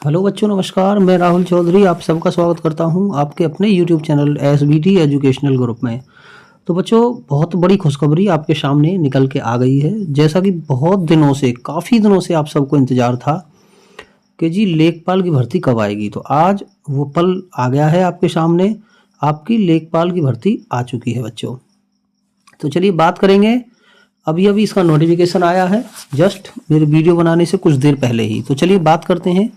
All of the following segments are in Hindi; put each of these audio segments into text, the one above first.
हेलो बच्चों, नमस्कार। मैं राहुल चौधरी आप सबका स्वागत करता हूं आपके अपने YouTube channel SBT educational group में। तो बच्चों, बहुत बड़ी खुशखबरी आपके सामने निकल के आ गई है। जैसा कि बहुत दिनों से, काफ़ी दिनों से आप सबको इंतज़ार था कि जी लेखपाल की भर्ती कब आएगी। तो आज वो पल आ गया है आपके सामने। आपकी लेखपाल की भर्ती आ चुकी है बच्चों। तो चलिए बात करेंगे। अभी अभी इसका नोटिफिकेशन आया है, जस्ट मेरे वीडियो बनाने से कुछ देर पहले ही। तो चलिए बात करते हैं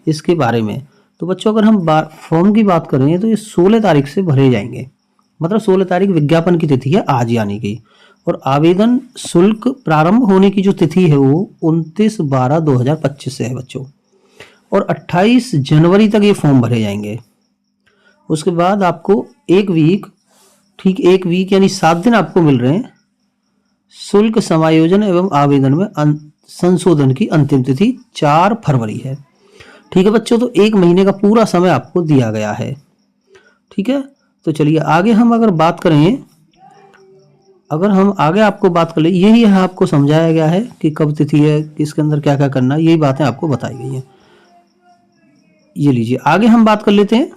इसके बारे में। तो बच्चों, अगर हम फॉर्म की बात करें तो ये 16 तारीख से भरे जाएंगे। मतलब 16 तारीख विज्ञापन की तिथि है, आज यानी कि। और आवेदन शुल्क प्रारंभ होने की जो तिथि है वो 29/12/2025 से है बच्चों। और 28 जनवरी तक ये फॉर्म भरे जाएंगे। उसके बाद आपको एक वीक यानी 7 दिन आपको मिल रहे हैं। शुल्क समायोजन एवं आवेदन में संशोधन की अंतिम तिथि 4 फरवरी है। ठीक है बच्चों, तो एक महीने का पूरा समय आपको दिया गया है। ठीक है, तो चलिए आगे हम अगर बात करें, आपको बात कर ले, यही यहाँ आपको समझाया गया है कि कब तिथि है, किसके अंदर क्या क्या करना है, यही बातें आपको बताई गई हैं। ये लीजिए, आगे हम बात कर लेते हैं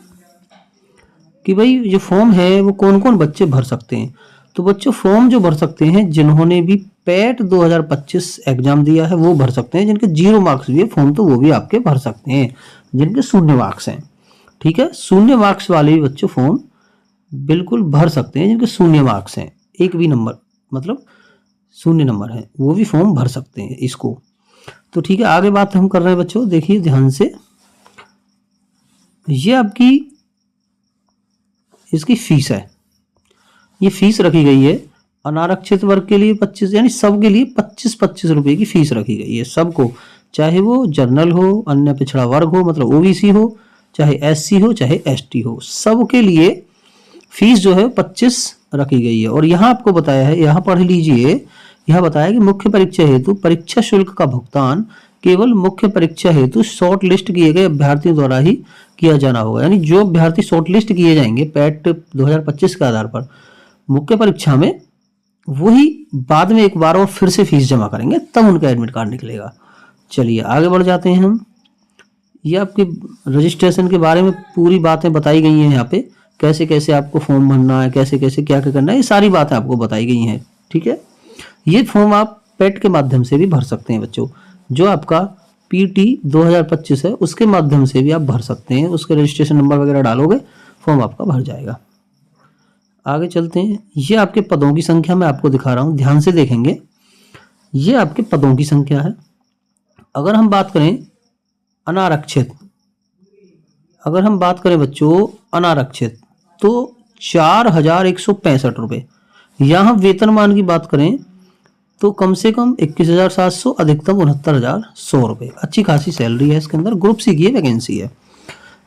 कि भाई जो फॉर्म है वो कौन कौन बच्चे भर सकते हैं। तो बच्चों, फॉर्म जो भर सकते हैं जिन्होंने भी पैट 2025 एग्जाम दिया है वो भर सकते हैं। जिनके 0 मार्क्स भी है फॉर्म, तो वो भी आपके भर सकते हैं। जिनके 0 मार्क्स हैं, ठीक है, 0 मार्क्स वाले भी बच्चों फॉर्म बिल्कुल भर सकते हैं। जिनके 0 मार्क्स हैं, एक भी नंबर मतलब 0 नंबर है, वो भी फॉर्म भर सकते हैं इसको। तो ठीक है, आगे बात हम कर रहे हैं बच्चों, देखिए ध्यान से। ये आपकी इसकी फीस है। ये फीस रखी गई है अनारक्षित वर्ग के लिए 25, यानी सबके लिए 25-25 रुपए की फीस रखी गई है सबको। चाहे वो जनरल हो, अन्य पिछड़ा वर्ग हो, मतलब ओबीसी हो, चाहे एससी हो, चाहे एसटी हो, सबके लिए फीस जो है 25 रखी गई है। और यहाँ आपको बताया है, यहाँ पढ़ लीजिए, यहाँ बताया कि मुख्य परीक्षा हेतु परीक्षा शुल्क का भुगतान केवल मुख्य परीक्षा हेतु शॉर्ट लिस्ट किए गए अभ्यर्थियों द्वारा ही किया जाना होगा। यानी जो अभ्यर्थी शॉर्ट लिस्ट किए जाएंगे पैट 2025 के आधार पर मुख्य परीक्षा में, वही बाद में एक बार और फिर से फीस जमा करेंगे, तब उनका एडमिट कार्ड निकलेगा। चलिए आगे बढ़ जाते हैं हम। ये आपके रजिस्ट्रेशन के बारे में पूरी बातें बताई गई हैं यहाँ पे, कैसे कैसे आपको फॉर्म भरना है, कैसे कैसे क्या क्या करना है, ये सारी बातें आपको बताई गई हैं। ठीक है, ये फॉर्म आप पेट के माध्यम से भी भर सकते हैं बच्चों। जो आपका पीटी 2025 है उसके माध्यम से भी आप भर सकते हैं। उसके रजिस्ट्रेशन नंबर वगैरह डालोगे, फॉर्म आपका भर जाएगा। आगे चलते हैं। ये आपके पदों की संख्या मैं आपको दिखा रहा हूं, ध्यान से देखेंगे। ये आपके पदों की संख्या है। अगर हम बात करें अनारक्षित, अगर हम बात करें बच्चों अनारक्षित, तो 4165 रुपये। यहाँ वेतनमान की बात करें तो कम से कम 21,700, अधिकतम 69,100 रुपये। अच्छी खासी सैलरी है इसके अंदर। ग्रुप सी की वैकेंसी है।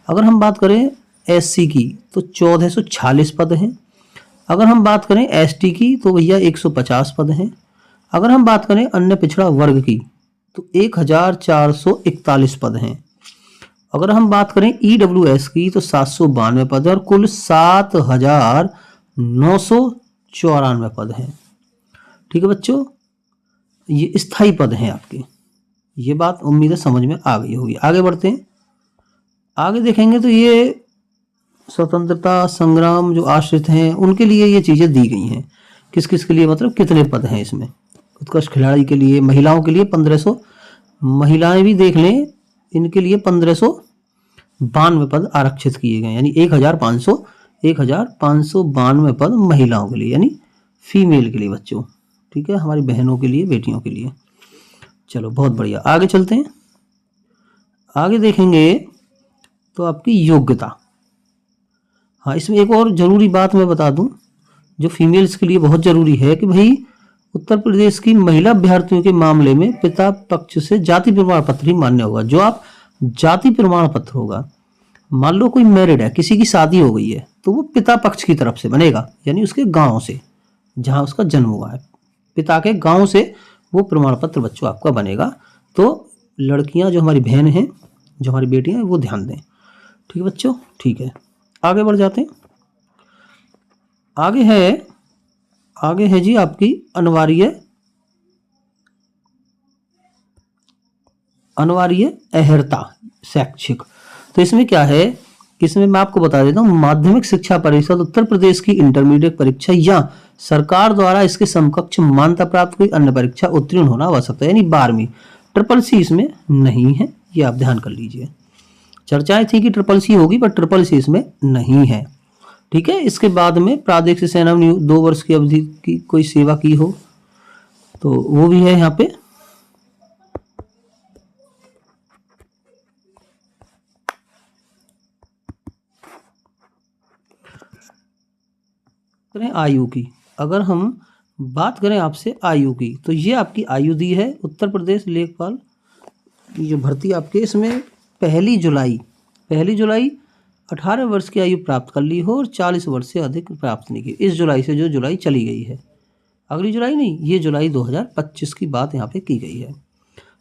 अगर हम बात करें एससी की तो 1446 पद हैं। अगर हम बात करें एसटी की तो भैया 150 पद हैं। अगर हम बात करें अन्य पिछड़ा वर्ग की तो 1441 पद हैं। अगर हम बात करें ईडब्ल्यूएस की तो 792 पद है और कुल 7,994 पद हैं। ठीक है बच्चों, ये स्थायी पद हैं आपके। ये बात उम्मीद है समझ में आ गई होगी। आगे बढ़ते हैं। आगे देखेंगे तो ये स्वतंत्रता संग्राम जो आश्रित हैं उनके लिए ये चीज़ें दी गई हैं। किस किस के लिए, मतलब कितने पद हैं इसमें। उत्कृष्ट खिलाड़ी के लिए, महिलाओं के लिए 1500, महिलाएं भी देख लें, इनके लिए 1592 पद आरक्षित किए गए। यानी 1592 पद महिलाओं के लिए, यानी फीमेल के लिए बच्चों। ठीक है, हमारी बहनों के लिए, बेटियों के लिए। चलो बहुत बढ़िया, आगे चलते हैं। आगे देखेंगे तो आपकी योग्यता। हाँ, इसमें एक और जरूरी बात मैं बता दूं जो फीमेल्स के लिए बहुत जरूरी है कि भाई उत्तर प्रदेश की महिला अभ्यर्थियों के मामले में पिता पक्ष से जाति प्रमाण पत्र ही मान्य होगा। जो आप जाति प्रमाण पत्र होगा, मान लो कोई मैरिड है, किसी की शादी हो गई है, तो वो पिता पक्ष की तरफ से बनेगा, यानी उसके गांव से, जहां उसका जन्म हुआ है, पिता के गांव से वो प्रमाण पत्र बच्चों आपका बनेगा। तो लड़कियां जो हमारी बहन हैं, जो हमारी बेटियां हैं, वो ध्यान दें। ठीक है बच्चों, ठीक है, आगे बढ़ जाते हैं। आगे है जी आपकी अनिवार्य अहर्ता। शैक्षिक। तो इसमें क्या है, इसमें मैं आपको बता देता हूँ, माध्यमिक शिक्षा परिषद उत्तर प्रदेश की इंटरमीडिएट परीक्षा या सरकार द्वारा इसके समकक्ष मान्यता प्राप्त कोई अन्य परीक्षा उत्तीर्ण होना आवश्यक है, यानी 12वीं। ट्रिपल सी इसमें नहीं है, ये आप ध्यान कर लीजिए। चर्चाएं थी कि ट्रिपल सी होगी, पर ट्रिपल सी इसमें नहीं है। ठीक है। इसके बाद में प्रादेशिक सेना में 2 वर्ष की अवधि की कोई सेवा की हो तो वो भी है यहाँ पे। करें आयु की, अगर हम बात करें आपसे आयु की, तो ये आपकी आयु दी है उत्तर प्रदेश लेखपाल की जो भर्ती आपके, इसमें 1 जुलाई 18 वर्ष की आयु प्राप्त कर ली हो और 40 वर्ष से अधिक प्राप्त नहीं की। इस जुलाई से जो जुलाई चली गई है, अगली जुलाई नहीं, ये जुलाई 2025 की बात यहाँ पे की गई है।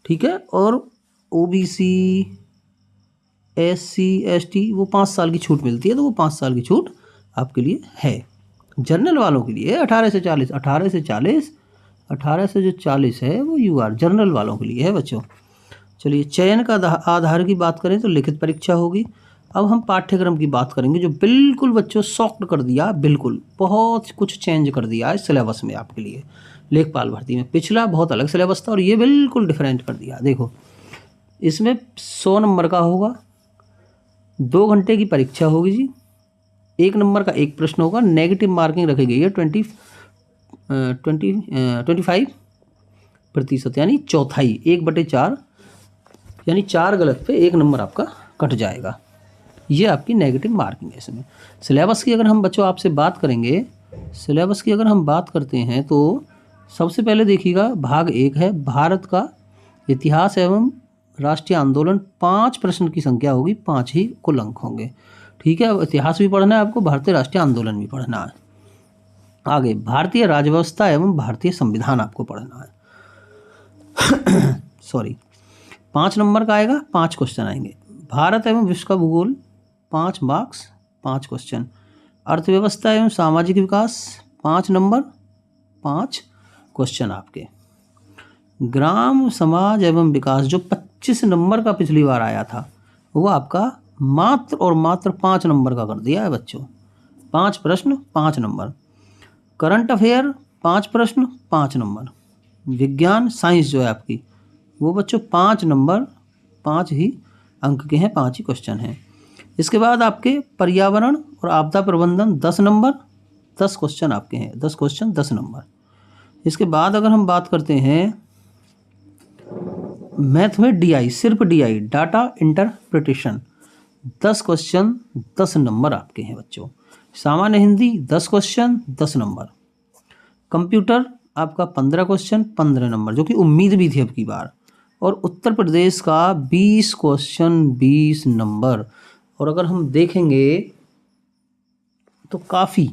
ठीक है। और ओबीसी, एससी, एसटी वो 5 साल की छूट मिलती है, तो वो 5 साल की छूट आपके लिए है। जनरल वालों के लिए 18 से 40, 18 से 40, 18 से जो 40 है वो यूआर जनरल वालों के लिए है बच्चों। चलिए, चयन का आधार की बात करें तो लिखित परीक्षा होगी। अब हम पाठ्यक्रम की बात करेंगे, जो बिल्कुल बच्चों शॉक्ड कर दिया, बिल्कुल बहुत कुछ चेंज कर दिया है सिलेबस में आपके लिए। लेखपाल भर्ती में पिछला बहुत अलग सिलेबस था और ये बिल्कुल डिफरेंट कर दिया। देखो, इसमें 100 नंबर का होगा, 2 घंटे की परीक्षा होगी जी, 1 नंबर का एक प्रश्न होगा, नेगेटिव मार्किंग रखी गई है 25%, यानी चौथाई, 1/4, यानी 4 गलत पे 1 नंबर आपका कट जाएगा। ये आपकी नेगेटिव मार्किंग है इसमें। सिलेबस की अगर हम बच्चों आपसे बात करेंगे, सिलेबस की अगर हम बात करते हैं तो सबसे पहले देखिएगा, भाग 1 है भारत का इतिहास एवं राष्ट्रीय आंदोलन। 5 प्रश्न की संख्या होगी, 5 ही कुल अंक होंगे। ठीक है। अब इतिहास भी पढ़ना है आपको, भारतीय राष्ट्रीय आंदोलन भी पढ़ना है। आगे भारतीय राजव्यवस्था एवं भारतीय संविधान आपको पढ़ना है। सॉरी, 5 नंबर का आएगा, 5 क्वेश्चन आएंगे। भारत एवं विश्व का भूगोल 5 मार्क्स, 5 क्वेश्चन। अर्थव्यवस्था एवं सामाजिक विकास 5 नंबर, 5 क्वेश्चन आपके। ग्राम समाज एवं विकास जो 25 नंबर का पिछली बार आया था, वो आपका मात्र और मात्र 5 नंबर का कर दिया है बच्चों। 5 प्रश्न, 5 नंबर। करंट अफेयर 5 प्रश्न, 5 नंबर। विज्ञान साइंस जो है आपकी, वो बच्चों 5 नंबर, 5 ही अंक के हैं, 5 ही क्वेश्चन हैं। इसके बाद आपके पर्यावरण और आपदा प्रबंधन 10 नंबर, 10 क्वेश्चन आपके हैं, 10 क्वेश्चन 10 नंबर। इसके बाद अगर हम बात करते हैं मैथ में डीआई, सिर्फ DI, data interpretation, 10 question 10 number आपके हैं बच्चों। सामान्य हिंदी 10 क्वेश्चन 10 नंबर। कंप्यूटर आपका 15 क्वेश्चन 15 नंबर, जो कि उम्मीद भी थी अब की बार। और उत्तर प्रदेश का 20 क्वेश्चन 20 नंबर। और अगर हम देखेंगे तो काफ़ी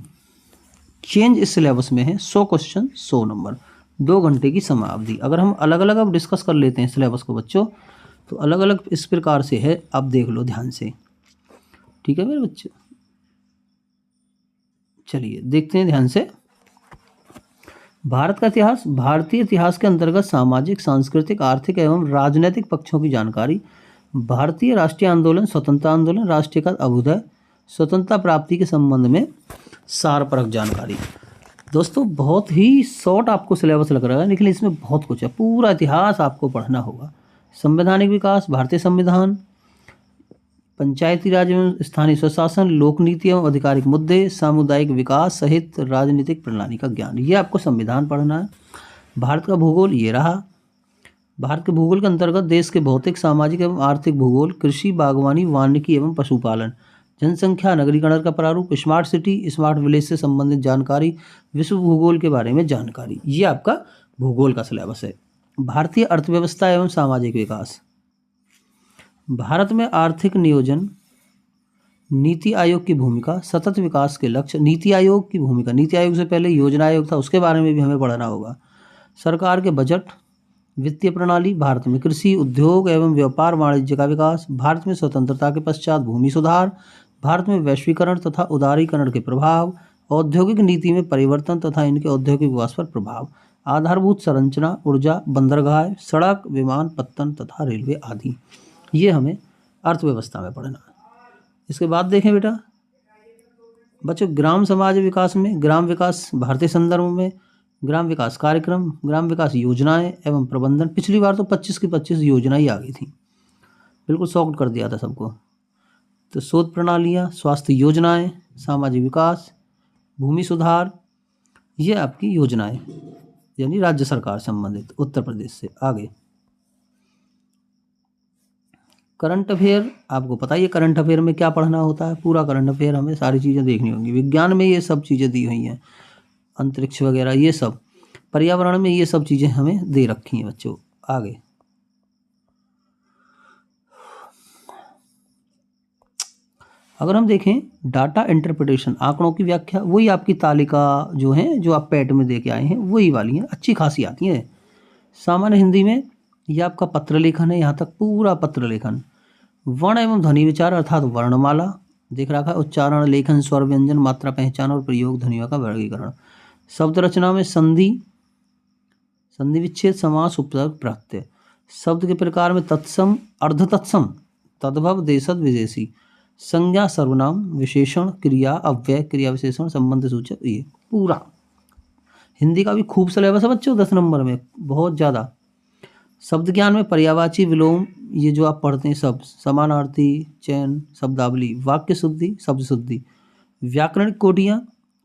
चेंज इस सिलेबस में है, 100 क्वेश्चन 100 नंबर, 2 घंटे की समाअवधि। अगर हम अलग अलग अब डिस्कस कर लेते हैं सिलेबस को बच्चों, तो अलग अलग इस प्रकार से है, आप देख लो ध्यान से। ठीक है मेरे बच्चे, चलिए देखते हैं ध्यान से। भारत का इतिहास, भारतीय इतिहास के अंतर्गत सामाजिक, सांस्कृतिक, आर्थिक एवं राजनीतिक पक्षों की जानकारी। भारतीय राष्ट्रीय आंदोलन, स्वतंत्रता आंदोलन, राष्ट्रीय का अभ्युदय, स्वतंत्रता प्राप्ति के संबंध में सारपरक जानकारी। दोस्तों बहुत ही शॉर्ट आपको सिलेबस लग रहा है, लेकिन इसमें बहुत कुछ है, पूरा इतिहास आपको पढ़ना होगा। संवैधानिक विकास, भारतीय संविधान, पंचायती राज एवं स्थानीय स्वशासन, लोक नीति एवं आधिकारिक मुद्दे, सामुदायिक विकास सहित राजनीतिक प्रणाली का ज्ञान, ये आपको संविधान पढ़ना है। भारत का भूगोल ये रहा। भारत के भूगोल के अंतर्गत देश के भौतिक, सामाजिक एवं आर्थिक भूगोल, कृषि, बागवानी, वानिकी एवं पशुपालन, जनसंख्या, नगरीकरण का प्रारूप, स्मार्ट सिटी, स्मार्ट विलेज से संबंधित जानकारी, विश्व भूगोल के बारे में जानकारी, ये आपका भूगोल का सिलेबस है। भारतीय अर्थव्यवस्था एवं सामाजिक विकास, भारत में आर्थिक नियोजन, नीति आयोग की भूमिका, सतत विकास के लक्ष्य, नीति आयोग की भूमिका, नीति आयोग से पहले योजना आयोग था, उसके बारे में भी हमें पढ़ना होगा। सरकार के बजट, वित्तीय प्रणाली, भारत में कृषि, उद्योग एवं व्यापार वाणिज्य का विकास, भारत में स्वतंत्रता के पश्चात भूमि सुधार, भारत में वैश्वीकरण तथा उदारीकरण के प्रभाव, औद्योगिक नीति में परिवर्तन तथा इनके औद्योगिक विकास पर प्रभाव, आधारभूत संरचना, ऊर्जा, बंदरगाह, सड़क, विमान पत्तन तथा रेलवे आदि, ये हमें अर्थव्यवस्था में पढ़ना। इसके बाद देखें बेटा बच्चों, ग्राम समाज विकास में ग्राम विकास भारतीय संदर्भ में ग्राम विकास कार्यक्रम, ग्राम विकास योजनाएं एवं प्रबंधन। पिछली बार तो 25 की 25 योजना ही आ गई थी, बिल्कुल सॉल्व कर दिया था सबको। तो शोध प्रणालियाँ, स्वास्थ्य योजनाएं, सामाजिक विकास, भूमि सुधार, ये आपकी योजनाएं यानी राज्य सरकार संबंधित उत्तर प्रदेश से। आगे करंट अफेयर, आपको पता ही है करंट अफेयर में क्या पढ़ना होता है। पूरा करंट अफेयर हमें सारी चीज़ें देखनी होंगी। विज्ञान में ये सब चीज़ें दी हुई हैं, अंतरिक्ष वगैरह ये सब। पर्यावरण में ये सब चीज़ें हमें दे रखी हैं बच्चों। आगे अगर हम देखें डाटा इंटरप्रिटेशन, आंकड़ों की व्याख्या, वही आपकी तालिका जो है जो आप पैट में दे के आए हैं वही वाली हैं, अच्छी खासी आती हैं। सामान्य हिंदी में ये आपका पत्र लेखन है, यहाँ तक पूरा पत्र लेखन। वर्ण एवं ध्वनि विचार अर्थात वर्णमाला देख रखा है, उच्चारण, लेखन, स्वर, व्यंजन, मात्रा पहचान और प्रयोग, ध्वनियों का वर्गीकरण। शब्द रचना में संधि, संधि विच्छेद, समास, उपसर्ग, प्रत्यय। शब्द के प्रकार में तत्सम, अर्ध तत्सम, तद्भव, देशज, विदेशी। संज्ञा, सर्वनाम, विशेषण, क्रिया, अव्यय, क्रिया विशेषण, संबंध सूचक। ये पूरा हिंदी का भी खूब सिलेबस है बच्चों, 10 नंबर में बहुत ज़्यादा। शब्द ज्ञान में पर्यायवाची, विलोम, ये जो आप पढ़ते हैं सब, समानार्थी, चयन, शब्दावली, वाक्य शुद्धि, शब्द शुद्धि। व्याकरणिक कोटियाँ,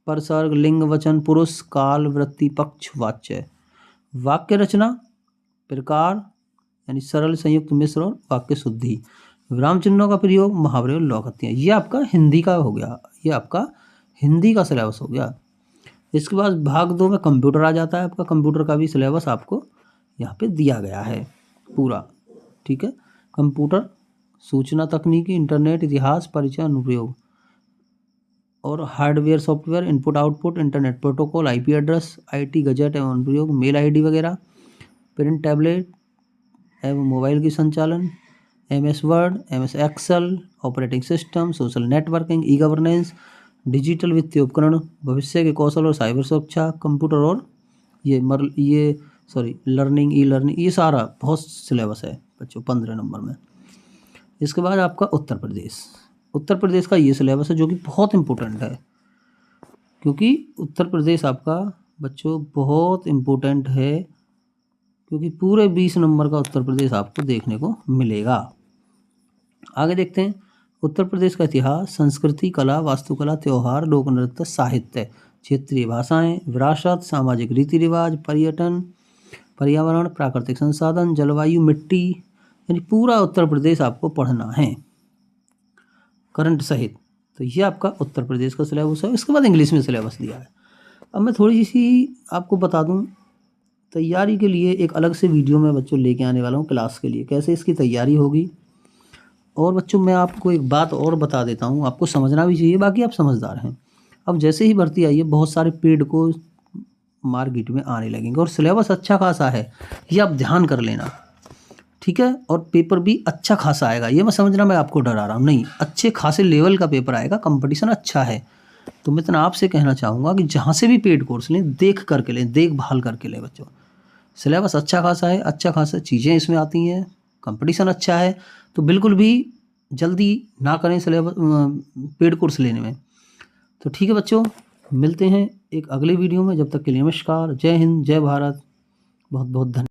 परसर्ग, लिंग, वचन, पुरुष, काल, वृत्ति, पक्ष, वाच्य। वाक्य रचना, प्रकार यानी सरल, संयुक्त, मिश्र और वाक्य शुद्धि। विराम चिन्हों का प्रयोग, मुहावरे और लौकतियाँ। ये आपका हिंदी का हो गया, ये आपका हिंदी का सिलेबस हो गया। इसके बाद भाग 2 में कंप्यूटर आ जाता है आपका। कंप्यूटर का भी सिलेबस आपको यहाँ पे दिया गया है पूरा, ठीक है। कंप्यूटर, सूचना तकनीकी, इंटरनेट, इतिहास, परिचय, अनुप्रयोग और hardware, software, input output, internet protocol, IP address, IT, gadget एवं अनुप्रयोग, मेल आईडी वगैरह, प्रिंट, टैबलेट एवं मोबाइल की संचालन, MS Word, MS Excel, operating system, social networking, e governance, digital वित्तीय उपकरण, भविष्य के कौशल और साइबर सुरक्षा, कंप्यूटर और लर्निंग, ई लर्निंग, ये सारा बहुत सिलेबस है बच्चों 15 नंबर में। इसके बाद आपका उत्तर प्रदेश, उत्तर प्रदेश का ये सिलेबस है जो कि बहुत इम्पोर्टेंट है, क्योंकि उत्तर प्रदेश आपका बच्चों बहुत इम्पोर्टेंट है, क्योंकि पूरे 20 नंबर का उत्तर प्रदेश आपको देखने को मिलेगा। आगे देखते हैं उत्तर प्रदेश का इतिहास, संस्कृति, कला, वास्तुकला, त्यौहार, लोक नृत्य, साहित्य, क्षेत्रीय भाषाएं, विरासत, सामाजिक रीति रिवाज, पर्यटन, पर्यावरण, प्राकृतिक संसाधन, जलवायु, मिट्टी, यानी पूरा उत्तर प्रदेश आपको पढ़ना है करंट सहित। तो ये आपका उत्तर प्रदेश का सिलेबस है। इसके बाद इंग्लिश में सिलेबस दिया है। अब मैं थोड़ी सी आपको बता दूं, तैयारी के लिए एक अलग से वीडियो में बच्चों लेके आने वाला हूँ क्लास के लिए, कैसे इसकी तैयारी होगी। और बच्चों मैं आपको एक बात और बता देता हूँ, आपको समझना भी चाहिए, बाकी आप समझदार हैं। अब जैसे ही भर्ती आई है बहुत सारे पेड को मार्केट में आने लगेंगे और सिलेबस अच्छा खासा है, ये आप ध्यान कर लेना, ठीक है। और पेपर भी अच्छा खासा आएगा, ये मैं समझना मैं आपको डरा रहा हूँ नहीं, अच्छे खासे लेवल का पेपर आएगा, कंपटीशन अच्छा है। तो मैं इतना आपसे कहना चाहूँगा कि जहाँ से भी पेड कोर्स लें देख करके लें, देखभाल करके लें बच्चों। सिलेबस अच्छा खासा है, अच्छा खासा चीज़ें इसमें आती हैं, कंपटीशन अच्छा है, तो बिल्कुल भी जल्दी ना करें सिलेबस पेड कोर्स लेने में। तो ठीक है बच्चों, मिलते हैं एक अगले वीडियो में, जब तक के लिए नमस्कार, जय हिंद, जय भारत, बहुत बहुत धन्यवाद।